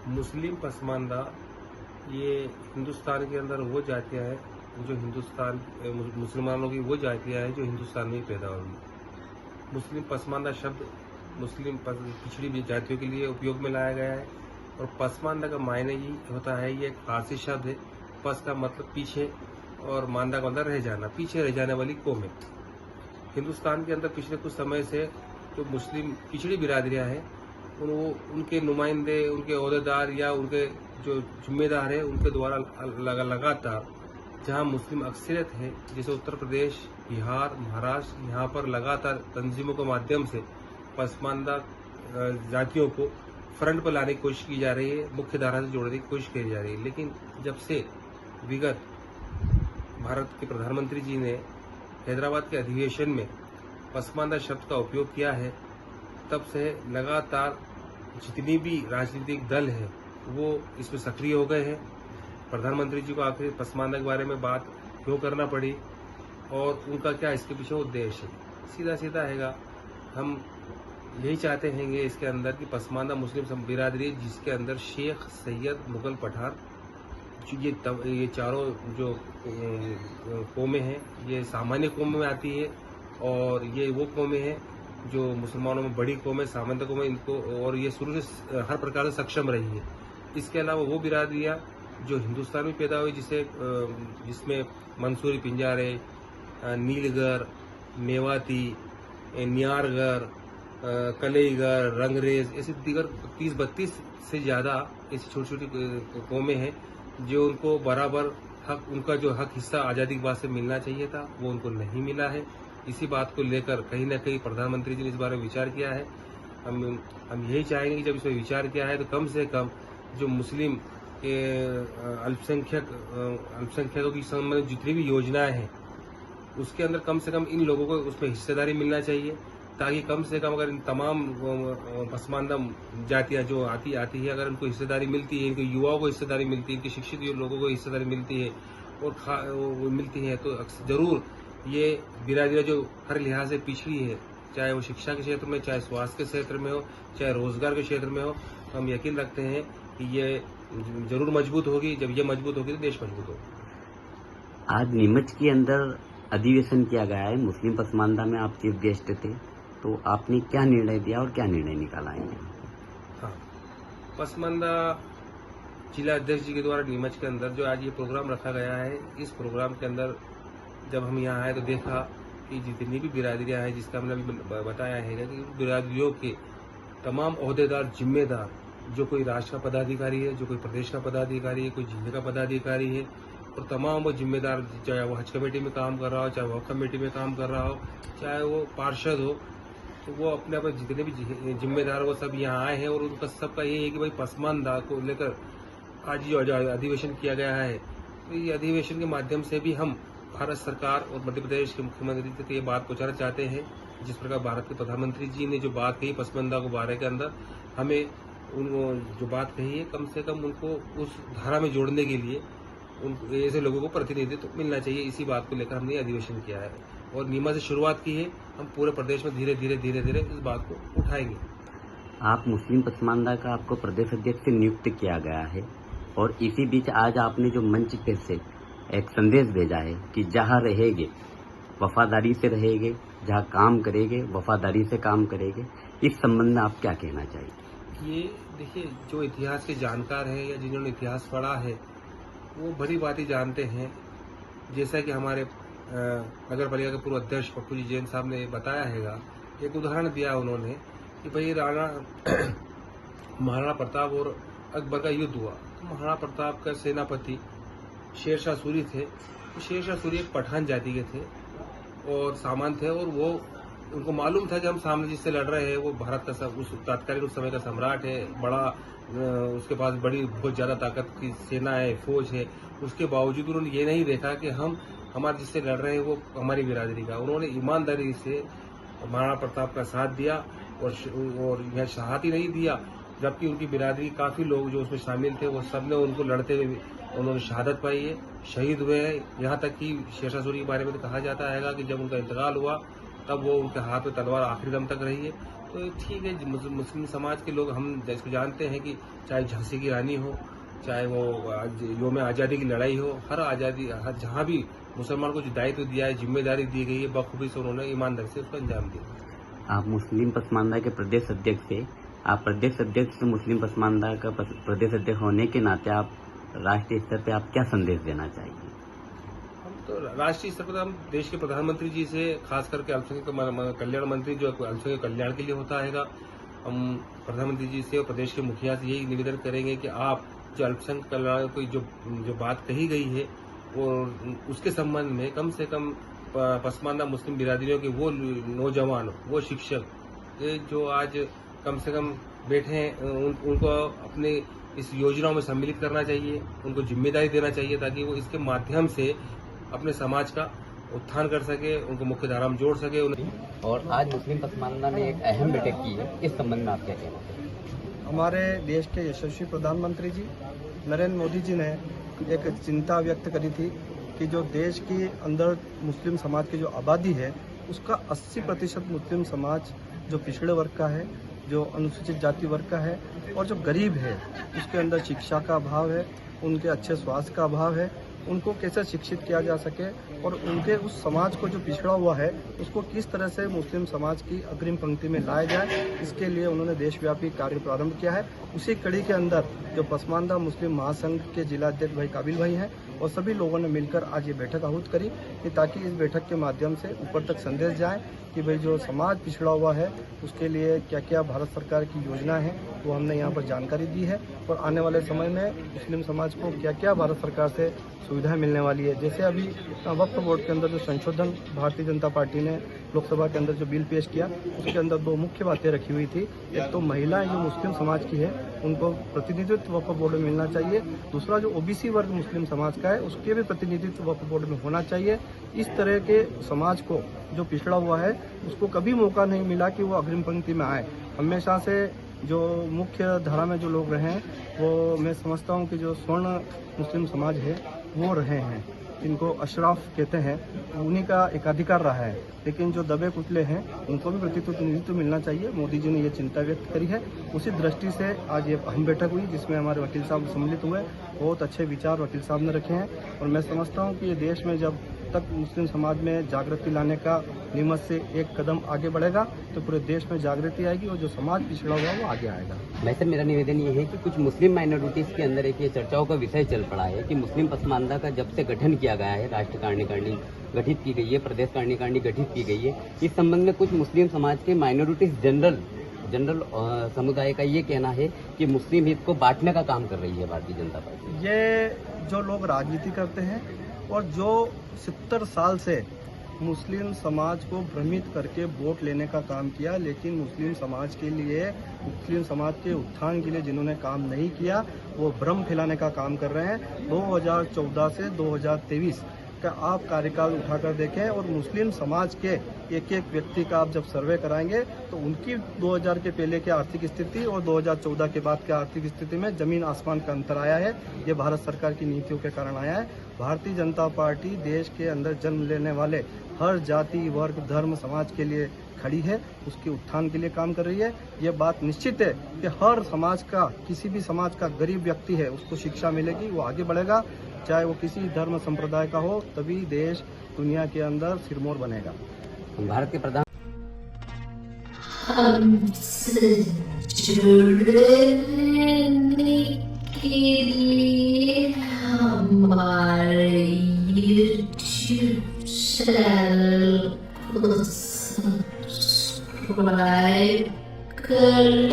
मुस्लिम पसमानदा ये हिंदुस्तान के अंदर वो जातियां हैं जो मुसलमानों की वो जातियां हैं जो हिंदुस्तान में ही पैदा हुई। मुस्लिम पसमानदा शब्द पिछड़ी जातियों के लिए उपयोग में लाया गया है और पसमानदा का मायने ही होता है, ये एक फारसी शब्द है। पस का मतलब पीछे और मानदा का मतलब रह जाना, पीछे रह जाने वाली कौमें। हिंदुस्तान के अंदर पिछले कुछ समय से जो मुस्लिम पिछड़ी बिरादरियां हैं उनके नुमाइंदे, उनके ओहदेदार या उनके जो जिम्मेदार हैं उनके द्वारा लगातार जहां मुस्लिम अक्सरियत है जैसे उत्तर प्रदेश, बिहार, महाराष्ट्र, यहाँ पर लगातार तंजीमों के माध्यम से पसमानदा जातियों को फ्रंट पर लाने की कोशिश की जा रही है, मुख्य धारा से जोड़ने की कोशिश की जा रही है। लेकिन जब से विगत भारत के प्रधानमंत्री जी ने हैदराबाद के अधिवेशन में पसमानदा शब्द का उपयोग किया है, तब से लगातार जितनी भी राजनीतिक दल है वो इसमें सक्रिय हो गए हैं। प्रधानमंत्री जी को आखिर पसमानदा के बारे में बात क्यों करना पड़ी और उनका क्या इसके पीछे उद्देश्य है? सीधा सीधा हैगा, हम यही चाहते हैं इसके अंदर कि पसमानदा मुस्लिम बिरादरी जिसके अंदर शेख, सैयद, मुगल, पठान ये चारों जो कौमें हैं ये सामान्य कौम में आती है और ये वो कौमें हैं जो मुसलमानों में बड़ी कौम है, सामान्य कौम है इनको, और ये शुरू से हर प्रकार से सक्षम रही है। इसके अलावा वो बिरादरियां जो हिंदुस्तान में पैदा हुई जिसमें मंसूरी, पिंजारे, नीलगर, मेवाती, नियारगर, कलेईगर, रंगरेज ऐसी दीगर 30-32 से ज्यादा ऐसी छोटी छोटी कौमें हैं जो उनको बराबर हक, उनका जो हक हिस्सा आज़ादी के बाद से मिलना चाहिए था वो उनको नहीं मिला है। इसी बात को लेकर कहीं न कहीं प्रधानमंत्री जी ने इस बारे में विचार किया है। हम यही चाहेंगे कि जब इस पर विचार किया है तो कम से कम जो मुस्लिम के अल्पसंख्यकों की संबंधित जितनी भी योजनाएं हैं उसके अंदर कम से कम इन लोगों को उसमें हिस्सेदारी मिलना चाहिए, ताकि कम से कम अगर इन तमाम पसमानदा जातियां जो आती है अगर उनको हिस्सेदारी मिलती है, इनके युवाओं को हिस्सेदारी मिलती है, इनके शिक्षित लोगों को हिस्सेदारी मिलती है और मिलती है तो जरूर ये बिरादरियां जो हर लिहाज से पिछड़ी है, चाहे वो शिक्षा के क्षेत्र में, चाहे स्वास्थ्य के क्षेत्र में हो, चाहे रोजगार के क्षेत्र में हो, तो हम यकीन रखते हैं कि ये जरूर मजबूत होगी। जब ये मजबूत होगी तो देश मजबूत होगा। आज नीमच के अंदर अधिवेशन किया गया है, मुस्लिम पसमानदा में आप चीफ गेस्ट थे, तो आपने क्या निर्णय दिया और क्या निर्णय निकाला है? हाँ, पसमानदा जिला अध्यक्ष जी के द्वारा नीमच के अंदर जो आज ये प्रोग्राम रखा गया है, इस प्रोग्राम के अंदर जब हम यहाँ आए तो देखा कि जितनी भी बिरादरियां हैं जिसका हमने अभी बताया है कि बिरादरियों के तमाम ओहदेदार, जिम्मेदार, जो कोई राष्ट्र का पदाधिकारी है, जो कोई प्रदेश का पदाधिकारी है, कोई जिले का पदाधिकारी है, और तमाम वो जिम्मेदार, चाहे वो हज कमेटी में काम कर रहा हो, चाहे वो कमेटी में काम कर रहा हो, चाहे वो पार्षद हो, तो वो अपने अपने जितने भी जिम्मेदार वो सब यहाँ आए हैं और उनका सबका ये है कि भाई पसमानदा को लेकर आज जो अधिवेशन किया गया है, तो ये अधिवेशन के माध्यम से भी हम भारत सरकार और मध्य प्रदेश के मुख्यमंत्री तक ये बात पहुंचाना चाहते हैं। जिस प्रकार भारत के प्रधानमंत्री जी ने जो बात कही पसमानदा को बारे के अंदर, हमें उनको जो बात कही है कम से कम उनको उस धारा में जोड़ने के लिए उनको ऐसे लोगों को प्रतिनिधित्व मिलना चाहिए। इसी बात को लेकर हमने अधिवेशन किया है और नीमच से शुरुआत की है। हम पूरे प्रदेश में धीरे धीरे इस बात को उठाएंगे। आप मुस्लिम पसमानदा का आपको प्रदेश अध्यक्ष नियुक्त किया गया है और इसी बीच आज आपने जो मंच पे से एक संदेश भेजा है कि जहाँ रहेंगे वफादारी से रहेंगे, जहाँ काम करेंगे वफादारी से काम करेंगे, इस संबंध में आप क्या कहना चाहिए? ये देखिए, जो इतिहास के जानकार हैं या जिन्होंने इतिहास पढ़ा है वो बड़ी बातें जानते हैं। जैसा कि हमारे नगर पालिका के पूर्व अध्यक्ष पप्पू जी जैन साहब ने बताया हैगा, एक उदाहरण दिया उन्होंने कि भाई महाराणा प्रताप और अकबर का युद्ध हुआ तो महाराणा प्रताप का सेनापति शेरशाह सूरी थे। तो शेरशाह सूरी एक पठान जाति के थे और सामंत थे और वो उनको मालूम था कि हम सामने जिससे लड़ रहे हैं वो भारत का उस तात्कालिक उस समय का सम्राट है, बड़ा उसके पास बड़ी बहुत ज्यादा ताकत की सेना है, फौज है। उसके बावजूद उन्होंने ये नहीं देखा कि हम हमारे जिससे लड़ रहे हैं वो हमारी बिरादरी का। उन्होंने ईमानदारी से महाराणा प्रताप का साथ दिया और यह शहादत ही नहीं दिया, जबकि उनकी बिरादरी काफी लोग जो उसमें शामिल थे वो सबने उनको लड़ते हुए उन्होंने शहादत पाई है, शहीद हुए हैं। यहाँ तक कि शेरशाह सूरी के बारे में तो कहा जाता है कि जब उनका इंतकाल हुआ तब वो उनके हाथ में तलवार आखिरी दम तक रही है। तो ठीक है, मुस्लिम समाज के लोग हम जैसे जानते हैं कि चाहे झांसी की रानी हो, चाहे वो आज योम आज़ादी की लड़ाई हो, हर जहाँ भी मुसलमान को जो दायित्व दिया है, जिम्मेदारी दी गई है, बखूबी से उन्होंने ईमानदारी से उसको अंजाम दिया। आप मुस्लिम पसमानदा के प्रदेश अध्यक्ष थे, आप प्रदेश अध्यक्ष मुस्लिम पसमानदा का प्रदेश अध्यक्ष होने के नाते आप राष्ट्रीय स्तर पे आप क्या संदेश देना चाहिए? हम तो राष्ट्रीय स्तर पर हम देश के प्रधानमंत्री जी से, खास करके अल्पसंख्यक कल्याण मंत्री जो अल्पसंख्यक कल्याण के लिए होता है, हम प्रधानमंत्री जी से और प्रदेश के मुखिया से यही निवेदन करेंगे कि आप जो अल्पसंख्यक कल्याण की जो बात कही गई है और उसके संबंध में कम से कम पसमानदा मुस्लिम बिरादरियों के वो नौजवान, वो शिक्षक जो आज कम से कम बैठे हैं, उनको अपने इस योजनाओं में सम्मिलित करना चाहिए, उनको जिम्मेदारी देना चाहिए ताकि वो इसके माध्यम से अपने समाज का उत्थान कर सके, उनको मुख्य धारा में जोड़ सके। और आज मुस्लिम पसमानदा ने एक अहम बैठक की है, इस संबंध में आप क्या कहना चाहेंगे? हमारे देश के यशस्वी प्रधानमंत्री जी नरेंद्र मोदी जी ने एक चिंता व्यक्त करी थी कि जो देश के अंदर मुस्लिम समाज की जो आबादी है उसका 80% मुस्लिम समाज जो पिछड़े वर्ग का है, जो अनुसूचित जाति वर्ग का है और जो गरीब है, उसके अंदर शिक्षा का अभाव है, उनके अच्छे स्वास्थ्य का अभाव है, उनको कैसे शिक्षित किया जा सके और उनके उस समाज को जो पिछड़ा हुआ है उसको किस तरह से मुस्लिम समाज की अग्रिम पंक्ति में लाया जाए, इसके लिए उन्होंने देशव्यापी कार्य प्रारंभ किया है। उसी कड़ी के अंदर जो पसमानदा मुस्लिम महासंघ के जिला अध्यक्ष भाई काबिल भाई हैं और सभी लोगों ने मिलकर आज ये बैठक आहूत करी कि ताकि इस बैठक के माध्यम से ऊपर तक संदेश जाए कि भाई जो समाज पिछड़ा हुआ है उसके लिए क्या क्या भारत सरकार की योजना है वो हमने यहाँ पर जानकारी दी है और आने वाले समय में मुस्लिम समाज को क्या क्या भारत सरकार से सुविधाएं मिलने वाली है। जैसे अभी वक्फ बोर्ड के अंदर जो संशोधन भारतीय जनता पार्टी ने लोकसभा के अंदर जो बिल पेश किया उसके अंदर दो मुख्य बातें रखी हुई थी। एक तो महिलाएं जो मुस्लिम समाज की है उनको प्रतिनिधित्व वक्फ बोर्ड में मिलना चाहिए, दूसरा जो ओबीसी वर्ग मुस्लिम समाज का है उसके भी प्रतिनिधित्व वक्फ बोर्ड में होना चाहिए। इस तरह के समाज को जो पिछड़ा हुआ है उसको कभी मौका नहीं मिला कि वो अग्रिम पंक्ति में आए। हमेशा से जो मुख्य धारा में जो लोग रहे हैं वो मैं समझता हूँ कि जो स्वर्ण मुस्लिम समाज है वो रहे हैं, इनको अशराफ कहते हैं, उन्हीं का एकाधिकार रहा है, लेकिन जो दबे कुचले हैं उनको भी प्रतिनिधित्व मिलना चाहिए। मोदी जी ने ये चिंता व्यक्त करी है। उसी दृष्टि से आज ये अहम बैठक हुई जिसमें हमारे वकील साहब सम्मिलित हुए। बहुत अच्छे विचार वकील साहब ने रखे हैं और मैं समझता हूँ कि ये देश में जब तक मुस्लिम समाज में जागृति लाने का नियमित से एक कदम आगे बढ़ेगा तो पूरे देश में जागृति आएगी और जो समाज पिछड़ा हुआ है वो आगे आएगा। वैसे मेरा निवेदन ये है कि कुछ मुस्लिम माइनॉरिटीज के अंदर एक ये चर्चाओं का विषय चल पड़ा है कि मुस्लिम पसमानदा का जब से गठन किया गया है, राष्ट्र कार्यकारिणी गठित की गई है, प्रदेश कार्यकारिणी गठित की गई है, इस संबंध में कुछ मुस्लिम समाज के माइनॉरिटीज जनरल समुदाय का ये कहना है कि मुस्लिम हित को बांटने का काम कर रही है भारतीय जनता पार्टी। ये जो लोग राजनीति करते हैं और जो 70 साल से मुस्लिम समाज को भ्रमित करके वोट लेने का काम किया, लेकिन मुस्लिम समाज के लिए, मुस्लिम समाज के उत्थान के लिए जिन्होंने काम नहीं किया वो भ्रम फैलाने का काम कर रहे हैं। 2014 से 2023 का आप कार्यकाल उठाकर देखें और मुस्लिम समाज के एक एक व्यक्ति का आप जब सर्वे कराएंगे तो उनकी 2000 के पहले की आर्थिक स्थिति और 2014 के बाद की आर्थिक स्थिति में जमीन आसमान का अंतर आया है। ये भारत सरकार की नीतियों के कारण आया है। भारतीय जनता पार्टी देश के अंदर जन्म लेने वाले हर जाति, वर्ग, धर्म, समाज के लिए खड़ी है, उसके उत्थान के लिए काम कर रही है। ये बात निश्चित है कि हर समाज का, किसी भी समाज का गरीब व्यक्ति है उसको शिक्षा मिलेगी, वो आगे बढ़ेगा, चाहे वो किसी धर्म संप्रदाय का हो, तभी देश दुनिया के अंदर सिरमौर बनेगा। भारत के प्रधान हमसे जुड़ने के लिए हमारे YouTube चैनल को सब्सक्राइब करें।